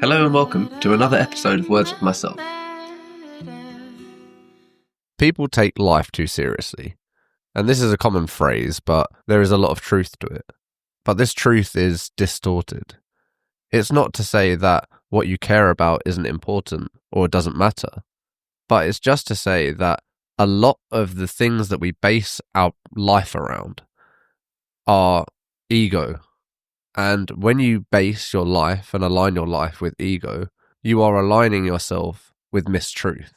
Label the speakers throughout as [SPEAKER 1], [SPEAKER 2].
[SPEAKER 1] Hello and welcome to another episode of Words with Myself.
[SPEAKER 2] People take life too seriously. And this is a common phrase, but there is a lot of truth to it. But this truth is distorted. It's not to say that what you care about isn't important or doesn't matter, but it's just to say that a lot of the things that we base our life around are ego. And when you base your life and align your life with ego, you are aligning yourself with mistruth.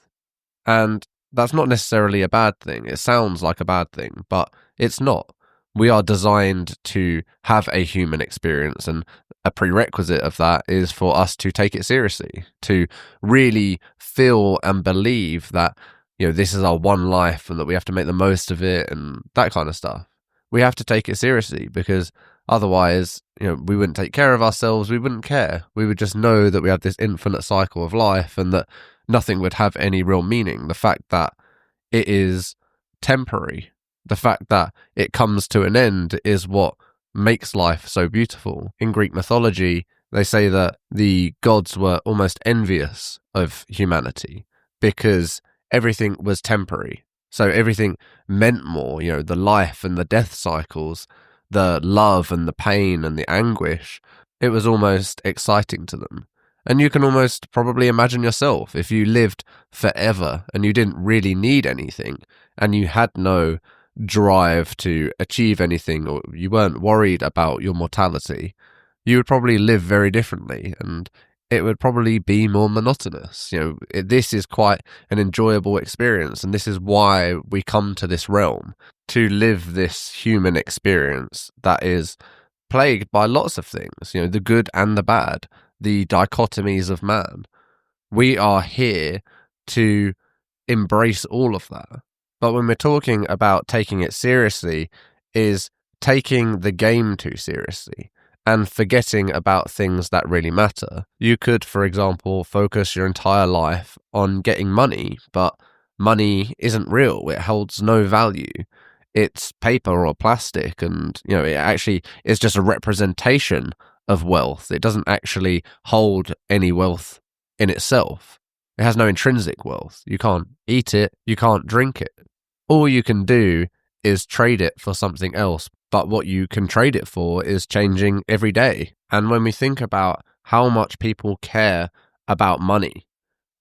[SPEAKER 2] And that's not necessarily a bad thing. It sounds like a bad thing, but it's not. We are designed to have a human experience, and a prerequisite of that is for us to take it seriously, to really feel and believe that, this is our one life and that we have to make the most of it and that kind of stuff. We have to take it seriously because otherwise, we wouldn't take care of ourselves. We wouldn't care. We would just know that we have this infinite cycle of life and that nothing would have any real meaning. The fact that it is temporary, the fact that it comes to an end is what makes life so beautiful. In Greek mythology, they say that the gods were almost envious of humanity because everything was temporary. So everything meant more, the life and the death cycles, the love and the pain and the anguish. It was almost exciting to them. And you can almost probably imagine yourself if you lived forever and you didn't really need anything and you had no drive to achieve anything or you weren't worried about your mortality, you would probably live very differently and it would probably be more monotonous. This is quite an enjoyable experience, and this is why we come to this realm, to live this human experience that is plagued by lots of things, the good and the bad, the dichotomies of man. We are here to embrace all of that. But when we're talking about taking it seriously, is taking the game too seriously and forgetting about things that really matter. You could, for example, focus your entire life on getting money, but money isn't real. It holds no value. It's paper or plastic, and it actually is just a representation of wealth. It doesn't actually hold any wealth in itself. It has no intrinsic wealth. You can't eat it, you can't drink it. All you can do is trade it for something else, but what you can trade it for is changing every day. And when we think about how much people care about money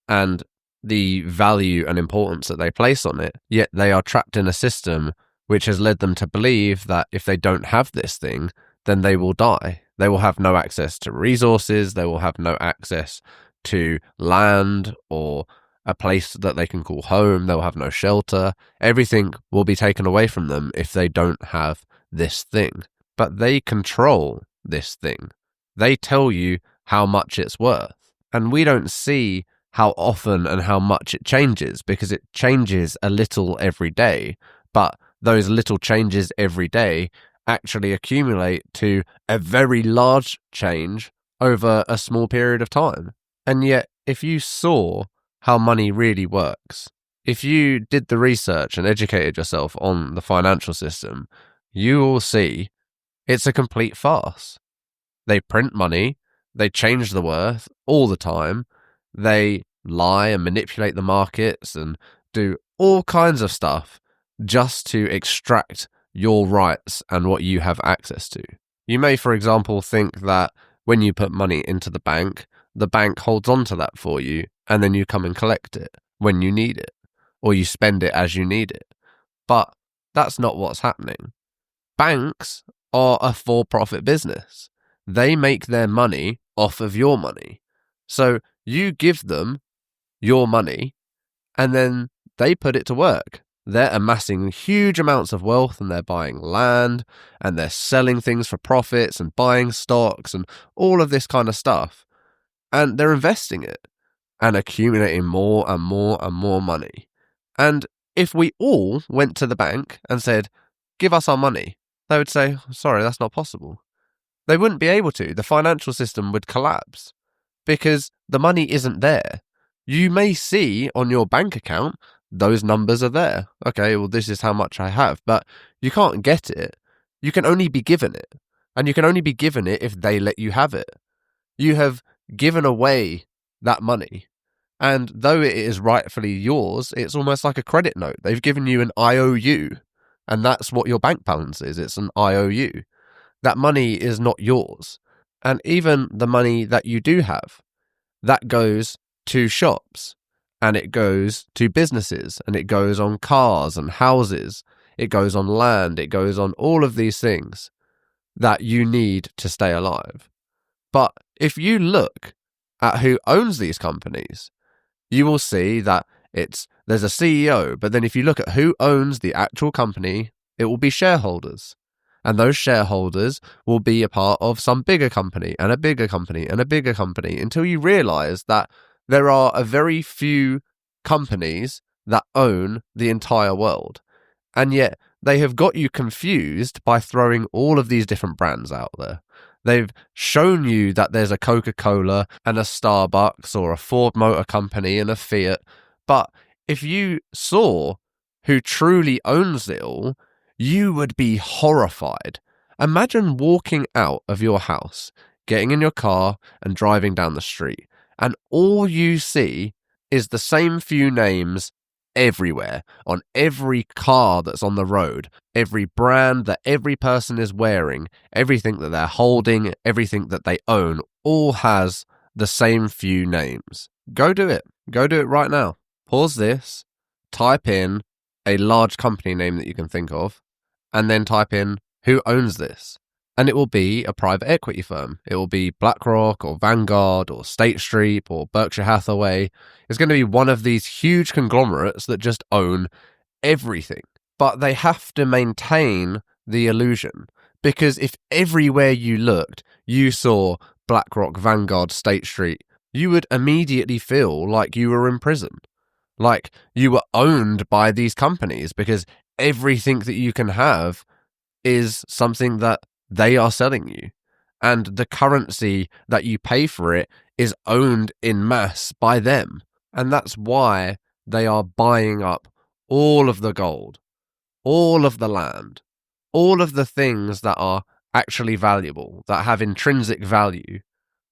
[SPEAKER 2] and the value and importance that they place on it, yet they are trapped in a system which has led them to believe that if they don't have this thing, then they will die. They will have no access to resources, they will have no access to land or a place that they can call home, they'll have no shelter. Everything will be taken away from them if they don't have this thing. But they control this thing. They tell you how much it's worth. And we don't see how often and how much it changes because it changes a little every day. But those little changes every day actually accumulate to a very large change over a small period of time. And yet, if you saw how money really works, if you did the research and educated yourself on the financial system, you will see it's a complete farce. They print money, they change the worth all the time, they lie and manipulate the markets and do all kinds of stuff just to extract your rights and what you have access to. You may, for example, think that when you put money into the bank holds on to that for you, and then you come and collect it when you need it, or you spend it as you need it. But that's not what's happening. Banks are a for-profit business. They make their money off of your money. So you give them your money, and then they put it to work. They're amassing huge amounts of wealth and they're buying land and they're selling things for profits and buying stocks and all of this kind of stuff. And they're investing it and accumulating more and more and more money. And if we all went to the bank and said, give us our money, they would say, sorry, that's not possible. They wouldn't be able to. The financial system would collapse because the money isn't there. You may see on your bank account, those numbers are there. Okay, well, this is how much I have, but you can't get it. You can only be given it. And you can only be given it if they let you have it. You have given away that money. And though it is rightfully yours, it's almost like a credit note. They've given you an IOU, and that's what your bank balance is. It's an IOU. That money is not yours. And even the money that you do have, that goes to shops, and it goes to businesses, and it goes on cars and houses. It goes on land. It goes on all of these things that you need to stay alive. But if you look at who owns these companies, you will see that there's a CEO, but then if you look at who owns the actual company, it will be shareholders. And those shareholders will be a part of some bigger company and a bigger company and a bigger company until you realize that there are a very few companies that own the entire world. And yet they have got you confused by throwing all of these different brands out there. They've shown you that there's a Coca-Cola and a Starbucks or a Ford Motor Company and a Fiat. But if you saw who truly owns it all, you would be horrified. Imagine walking out of your house, getting in your car and driving down the street, and all you see is the same few names everywhere, on every car that's on the road, every brand that every person is wearing, everything that they're holding, everything that they own, all has the same few names. Go do it. Go do it right now. Pause this, type in a large company name that you can think of, and then type in who owns this. And it will be a private equity firm. It will be BlackRock or Vanguard or State Street or Berkshire Hathaway. It's going to be one of these huge conglomerates that just own everything. But they have to maintain the illusion, because if everywhere you looked, you saw BlackRock, Vanguard, State Street, you would immediately feel like you were in prison. Like you were owned by these companies, because everything that you can have is something that they are selling you, and the currency that you pay for it is owned in mass by them. And that's why they are buying up all of the gold, all of the land, all of the things that are actually valuable, that have intrinsic value.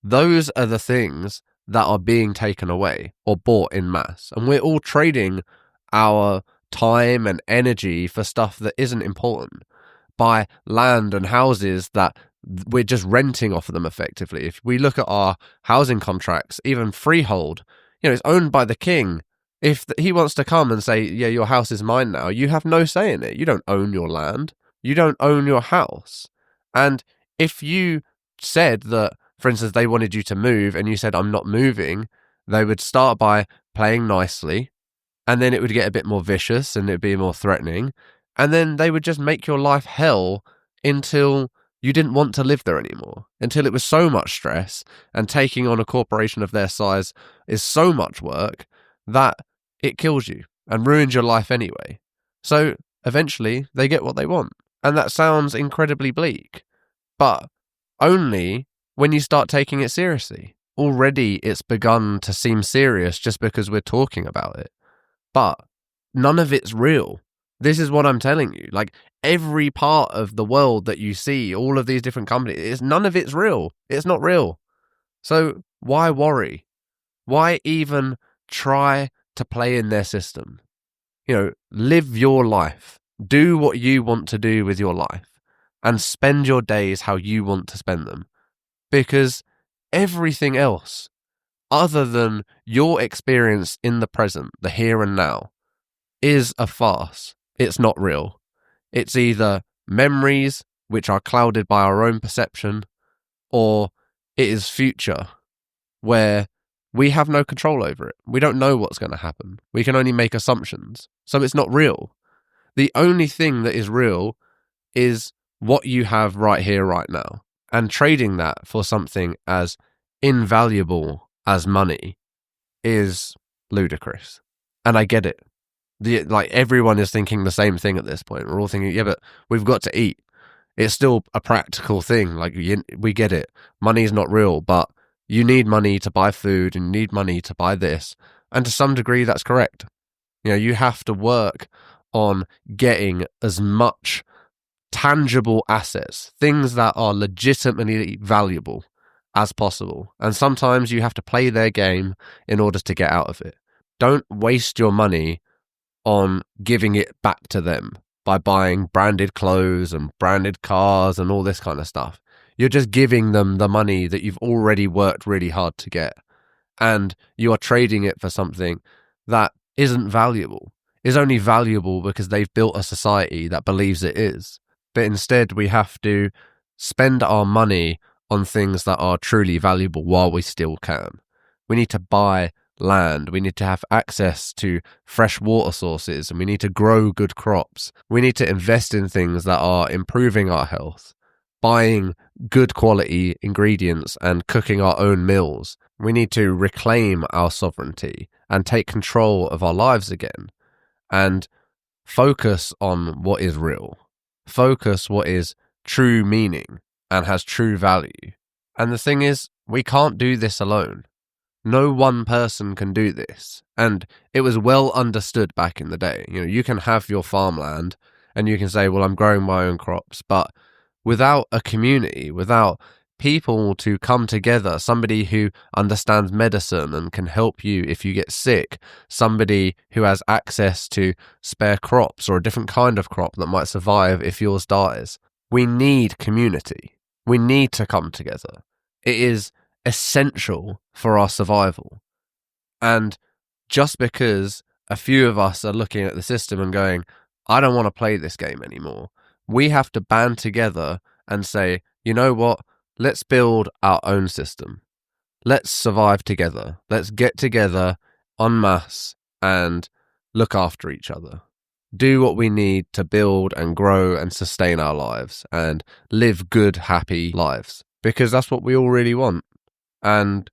[SPEAKER 2] Those are the things that are being taken away or bought in mass. And we're all trading our time and energy for stuff that isn't important, by land and houses that we're just renting off of them effectively. If we look at our housing contracts, even freehold, it's owned by the king. If he wants to come and say, yeah, your house is mine now, you have no say in it. You don't own your land. You don't own your house. And if you said that, for instance, they wanted you to move and you said, I'm not moving, they would start by playing nicely, and then it would get a bit more vicious and it'd be more threatening. And then they would just make your life hell until you didn't want to live there anymore, until it was so much stress, and taking on a corporation of their size is so much work that it kills you and ruins your life anyway. So eventually they get what they want. And that sounds incredibly bleak, but only when you start taking it seriously. Already it's begun to seem serious just because we're talking about it. But none of it's real. This is what I'm telling you. Like, every part of the world that you see, all of these different companies, none of it's real. It's not real. So why worry? Why even try to play in their system? Live your life. Do what you want to do with your life, and spend your days how you want to spend them. Because everything else, other than your experience in the present, the here and now, is a farce. It's not real. It's either memories, which are clouded by our own perception, or it is future, where we have no control over it. We don't know what's going to happen. We can only make assumptions. So it's not real. The only thing that is real is what you have right here, right now. And trading that for something as invaluable as money is ludicrous. And I get it. Everyone is thinking the same thing at this point. We're all thinking, yeah, but we've got to eat. It's still a practical thing. We get it. Money is not real, but you need money to buy food and you need money to buy this. And to some degree, that's correct. You have to work on getting as much tangible assets, things that are legitimately valuable, as possible. And sometimes you have to play their game in order to get out of it. Don't waste your money on giving it back to them by buying branded clothes and branded cars and all this kind of stuff. You're just giving them the money that you've already worked really hard to get. And you are trading it for something that isn't valuable, is only valuable because they've built a society that believes it is. But instead, we have to spend our money on things that are truly valuable while we still can. We need to buy land. We need to have access to fresh water sources, and we need to grow good crops. We need to invest in things that are improving our health, buying good quality ingredients and cooking our own meals. We need to reclaim our sovereignty and take control of our lives again and focus on what is real. Focus what is true meaning and has true value. And the thing is, we can't do this alone. No one person can do this. And it was well understood back in the day. You can have your farmland and you can say, well, I'm growing my own crops. But without a community, without people to come together, somebody who understands medicine and can help you if you get sick, somebody who has access to spare crops or a different kind of crop that might survive if yours dies. We need community. We need to come together. It is essential for our survival. And just because a few of us are looking at the system and going, I don't want to play this game anymore, we have to band together and say, you know what? Let's build our own system. Let's survive together. Let's get together en masse and look after each other. Do what we need to build and grow and sustain our lives and live good, happy lives. Because that's what we all really want. And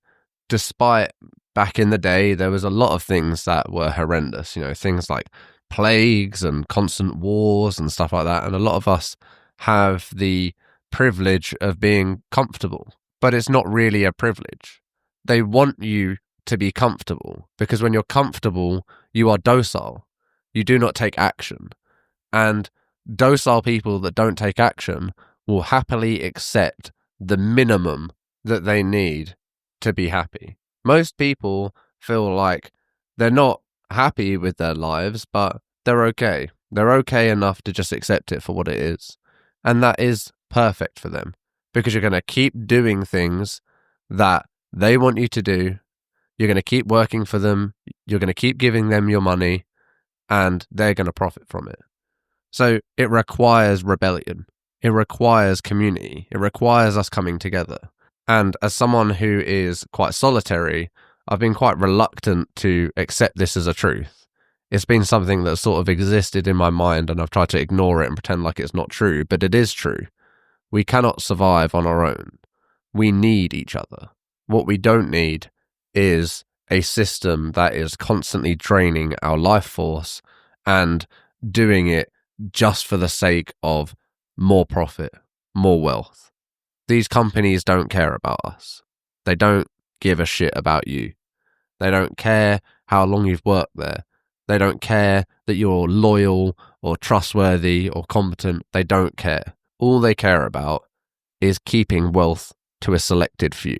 [SPEAKER 2] despite back in the day, there was a lot of things that were horrendous, things like plagues and constant wars and stuff like that. And a lot of us have the privilege of being comfortable, but it's not really a privilege. They want you to be comfortable because when you're comfortable, you are docile. You do not take action. And docile people that don't take action will happily accept the minimum that they need to be happy. Most people feel like they're not happy with their lives, but they're okay. They're okay enough to just accept it for what it is. And that is perfect for them because you're going to keep doing things that they want you to do. You're going to keep working for them. You're going to keep giving them your money and they're going to profit from it. So it requires rebellion. It requires community. It requires us coming together. And as someone who is quite solitary, I've been quite reluctant to accept this as a truth. It's been something that sort of existed in my mind and I've tried to ignore it and pretend like it's not true, but it is true. We cannot survive on our own. We need each other. What we don't need is a system that is constantly draining our life force and doing it just for the sake of more profit, more wealth. These companies don't care about us. They don't give a shit about you. They don't care how long you've worked there. They don't care that you're loyal or trustworthy or competent. They don't care. All they care about is keeping wealth to a selected few.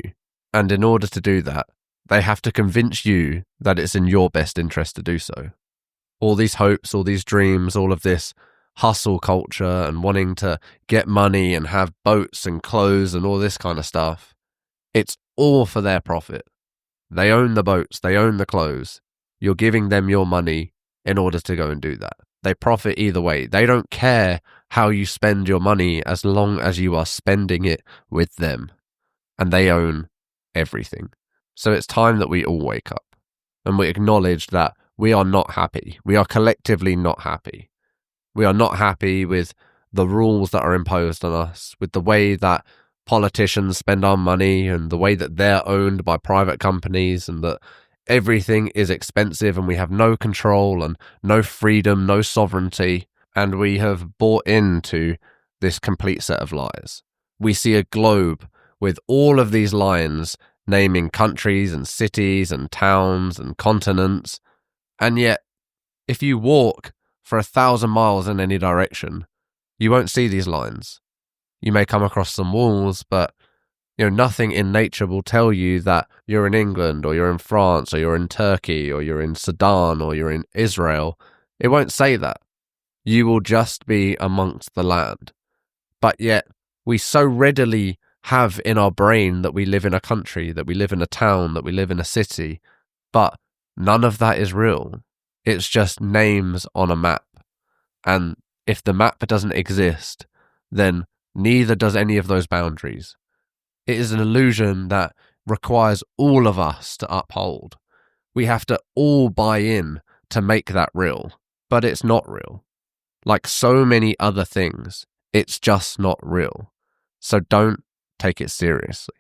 [SPEAKER 2] And in order to do that, they have to convince you that it's in your best interest to do so. All these hopes, all these dreams, all of this hustle culture and wanting to get money and have boats and clothes and all this kind of stuff, it's all for their profit. They own the boats, they own the clothes. You're giving them your money in order to go and do that. They profit either way. They don't care how you spend your money as long as you are spending it with them. And they own everything. So it's time that we all wake up and we acknowledge that we are not happy. We are collectively not happy. We are not happy with the rules that are imposed on us, with the way that politicians spend our money and the way that they're owned by private companies and that everything is expensive and we have no control and no freedom, no sovereignty. And we have bought into this complete set of lies. We see a globe with all of these lines naming countries and cities and towns and continents. And yet, if you walk for 1,000 miles in any direction, you won't see these lines. You may come across some walls, but Nothing in nature will tell you that you're in England or you're in France or you're in Turkey or you're in Sudan or you're in Israel. It won't say that. You will just be amongst the land. But yet, we so readily have in our brain that we live in a country, that we live in a town, that we live in a city, but none of that is real. It's just names on a map. And if the map doesn't exist, then neither does any of those boundaries. It is an illusion that requires all of us to uphold. We have to all buy in to make that real, but it's not real. Like so many other things, it's just not real. So don't take it seriously.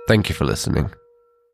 [SPEAKER 2] Thank you for listening.